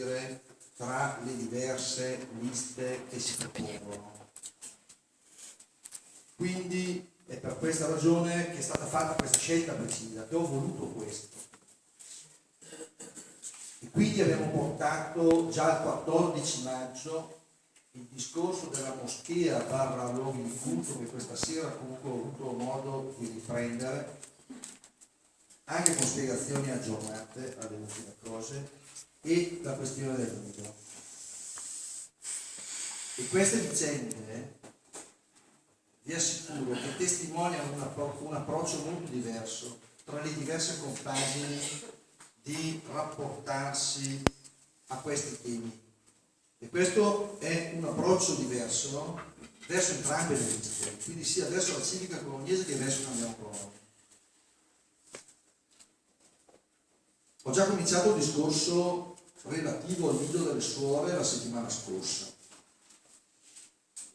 scegliere tra le diverse liste che si propongono. Quindi è per questa ragione che è stata fatta questa scelta precisa, che ho voluto questo. E quindi abbiamo portato già il 14 maggio il discorso della moschea / luoghi di culto, che questa sera comunque ho avuto modo di riprendere, anche con spiegazioni aggiornate alle ultime cose, e la questione del nido. E queste vicende vi assicuro che testimoniano un approccio molto diverso tra le diverse compagini di rapportarsi a questi temi. E questo è un approccio diverso verso entrambe le liste, quindi sia verso la civica bolognese che verso Cambiamo Colonia. Ho già cominciato il discorso relativo al nido delle suore la settimana scorsa.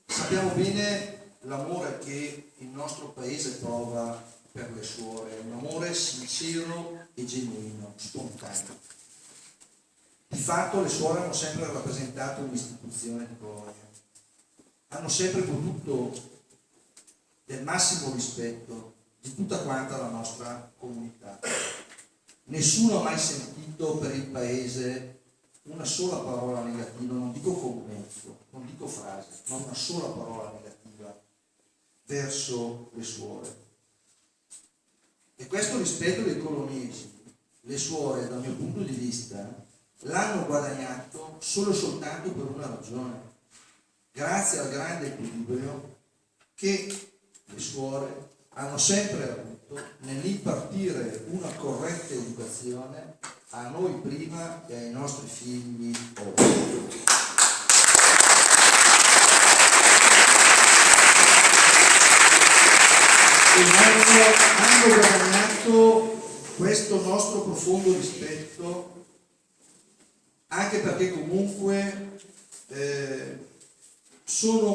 Sappiamo bene l'amore che il nostro paese prova per le suore, un amore sincero e genuino, spontaneo. Di fatto le suore hanno sempre rappresentato un'istituzione di Colonia, hanno sempre goduto del massimo rispetto di tutta quanta la nostra comunità. Nessuno ha mai sentito per il paese una sola parola negativa, non dico commento, non dico frase, ma una sola parola negativa verso le suore. E questo rispetto dei colonnesi, le suore dal mio punto di vista, l'hanno guadagnato solo e soltanto per una ragione, grazie al grande equilibrio che le suore hanno sempre avuto nell'impartire una corretta educazione a noi prima e ai nostri figli oggi. E hanno guadagnato questo nostro profondo rispetto anche perché comunque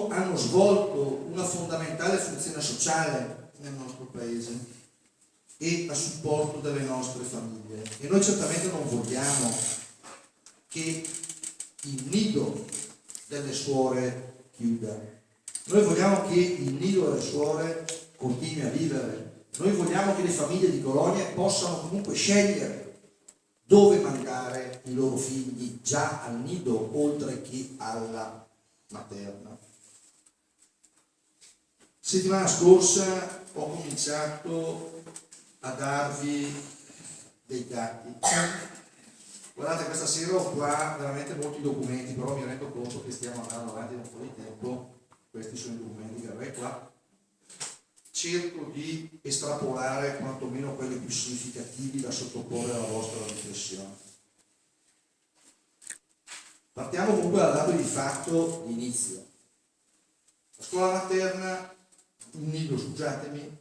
hanno svolto una fondamentale funzione sociale nel nostro paese e a supporto delle nostre famiglie. E noi certamente non vogliamo che il nido delle suore chiuda. Noi vogliamo che il nido delle suore continui a vivere. Noi vogliamo che le famiglie di Colonia possano comunque scegliere dove mandare i loro figli già al nido, oltre che alla materna. Settimana scorsa ho cominciato a darvi dei dati. Guardate, questa sera ho qua veramente molti documenti, però mi rendo conto che stiamo andando avanti da un po' di tempo. Questi sono i documenti che avrei qua. Cerco di estrapolare quantomeno quelli più significativi da sottoporre alla vostra riflessione. Partiamo comunque dal dato di fatto di inizio. La scuola materna, il nido, scusatemi,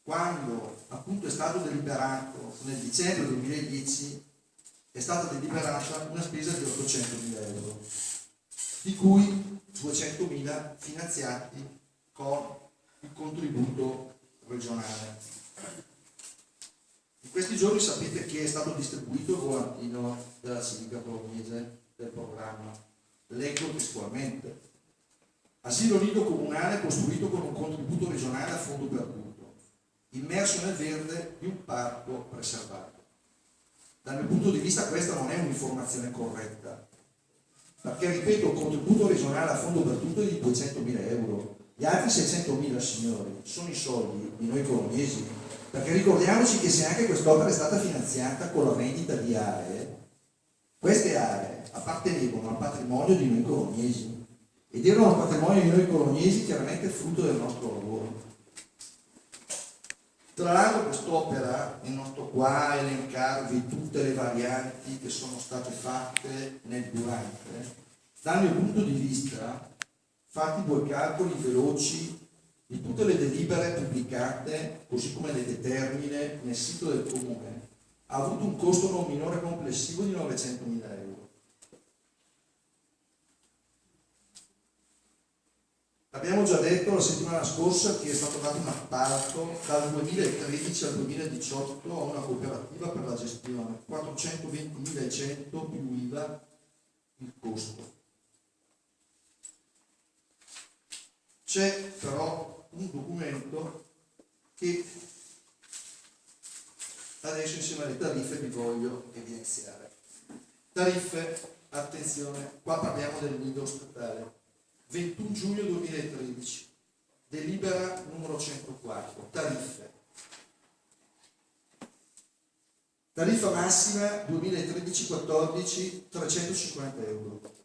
quando appunto è stato deliberato nel dicembre 2010, è stata deliberata una spesa di 800.000 euro, di cui 200.000 finanziati con il contributo regionale. In questi giorni sapete che è stato distribuito il volantino della civica bolognese del programma. Leggo testualmente: asilo nido comunale costruito con un contributo regionale a fondo perduto, immerso nel verde di un parco preservato. Dal mio punto di vista questa non è un'informazione corretta, perché ripeto, il contributo regionale a fondo perduto è di 200.000 euro. Gli altri 600.000, signori, sono i soldi di noi colonnesi, perché ricordiamoci che se anche quest'opera è stata finanziata con la vendita di aree, queste aree appartenevano al patrimonio di noi colonnesi ed erano il patrimonio di noi colonnesi chiaramente frutto del nostro lavoro. Tra l'altro quest'opera, e non sto qua a elencarvi tutte le varianti che sono state fatte nel durante, dal mio punto di vista, fatti due calcoli veloci di tutte le delibere pubblicate, così come le determine nel sito del comune, ha avuto un costo non minore complessivo di 900.000 euro. Abbiamo già detto la settimana scorsa che è stato dato un appalto dal 2013 al 2018 a una cooperativa per la gestione, 420.100 più IVA il costo. C'è però un documento che adesso insieme alle tariffe vi voglio evidenziare. Tariffe, attenzione, qua parliamo del nido statale. 21 giugno 2013, delibera numero 104, tariffe. Tariffa massima 2013-14, 350 euro.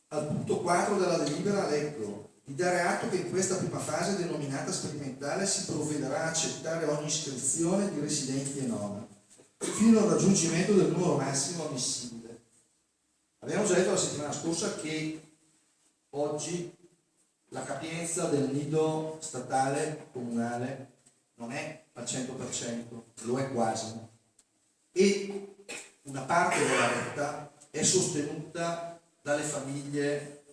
Al punto 4 della delibera leggo: di dare atto che in questa prima fase denominata sperimentale si provvederà a accettare ogni iscrizione di residenti e non, fino al raggiungimento del numero massimo ammissibile. Abbiamo già detto la settimana scorsa che oggi la capienza del nido statale comunale non è al 100%, lo è quasi, e una parte della retta è sostenuta dalle famiglie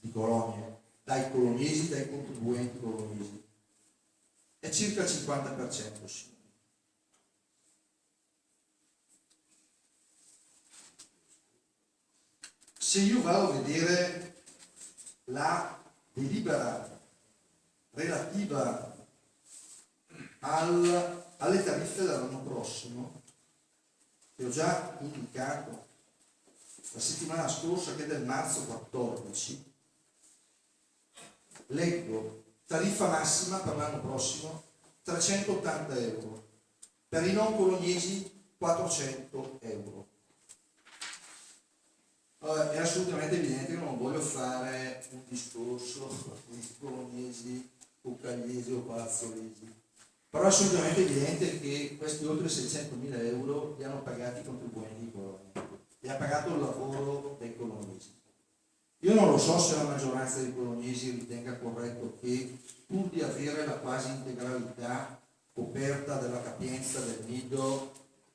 di colonie, dai coloniesi, dai contribuenti coloniesi. È circa il 50%. Sì. Se io vado a vedere la delibera relativa alle tariffe dell'anno prossimo, che ho già indicato la settimana scorsa, che è del marzo 14, leggo: tariffa massima per l'anno prossimo 380 euro, per i non coloniesi 400 euro. È assolutamente evidente che non voglio fare un discorso di coloniesi, cuccagliesi o palazzolesi, però è assolutamente evidente che questi oltre 600.000 euro li hanno pagati i contribuenti di colonia, li ha pagato il lavoro dei coloniesi. Io non lo so se la maggioranza dei coloniesi ritenga corretto che, pur di avere la quasi integralità coperta della capienza del nido,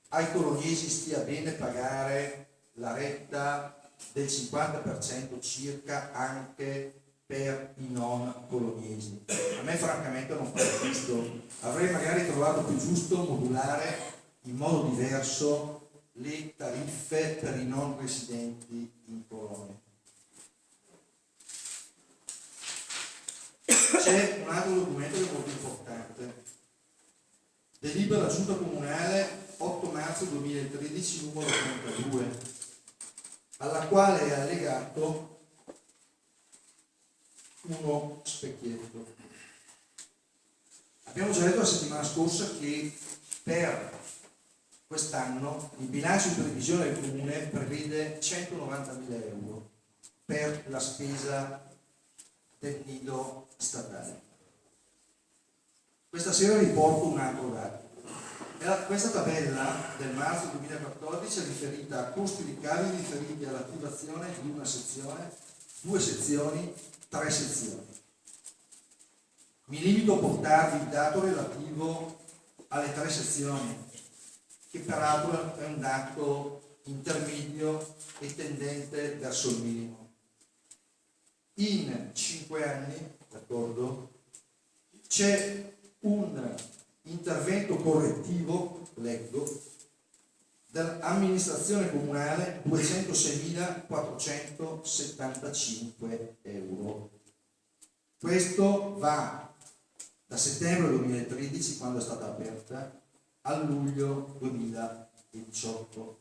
ai coloniesi stia bene pagare la retta del 50% circa anche per i non coloniesi. A me francamente non pare giusto. Avrei magari trovato più giusto modulare in modo diverso le tariffe per i non residenti in colonia. C'è un altro documento che è molto importante. Delibera Giunta Comunale 8 marzo 2013 numero 32, alla quale è allegato uno specchietto. Abbiamo già detto la settimana scorsa che per quest'anno il bilancio di previsione del Comune prevede 190.000 euro per la spesa del nido statale. Questa sera vi porto un altro dato. Questa tabella del marzo 2014 è riferita a costi ricavi riferiti all'attivazione di una sezione, 2 sezioni, 3 sezioni. Mi limito a portarvi il dato relativo alle 3 sezioni, che peraltro è un dato intermedio e tendente verso il minimo. In 5 anni, d'accordo, c'è un intervento correttivo, leggo, dell'amministrazione comunale 206.475 euro. Questo va da settembre 2013, quando è stata aperta, a luglio 2018.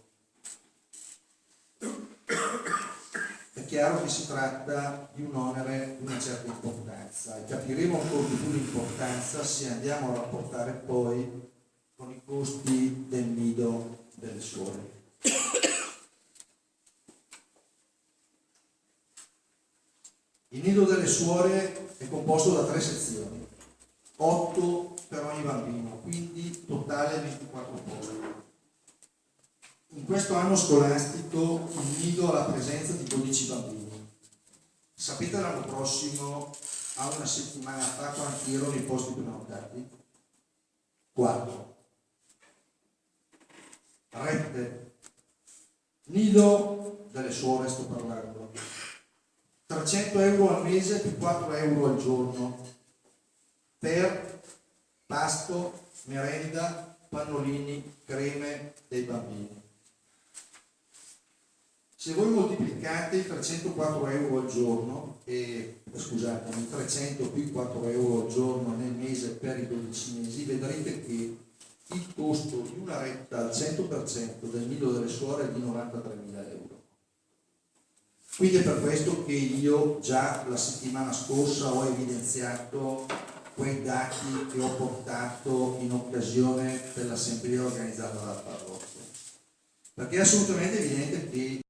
È chiaro che si tratta di un onere di una certa importanza e capiremo ancora di più l'importanza se andiamo a rapportare poi con i costi del nido delle suore. Il nido delle suore è composto da 3 sezioni, 8 per ogni bambino, quindi totale 24 posti. In questo anno scolastico il nido ha la presenza di 12 bambini. Sapete l'anno prossimo, a una settimana fa, quanti erano i posti prenotati? 4. Rette. Nido delle suore sto parlando. 300 euro al mese più 4 euro al giorno per pasto, merenda, pannolini, creme dei bambini. Se voi moltiplicate i 304 euro al giorno, scusatemi, 300 più 4 euro al giorno nel mese per i 12 mesi, vedrete che il costo di una retta al 100% del Nido delle Suore è di 93.000 euro. Quindi è per questo che io già la settimana scorsa ho evidenziato quei dati che ho portato in occasione dell'assemblea organizzata dalla parrocchia. Perché è assolutamente evidente che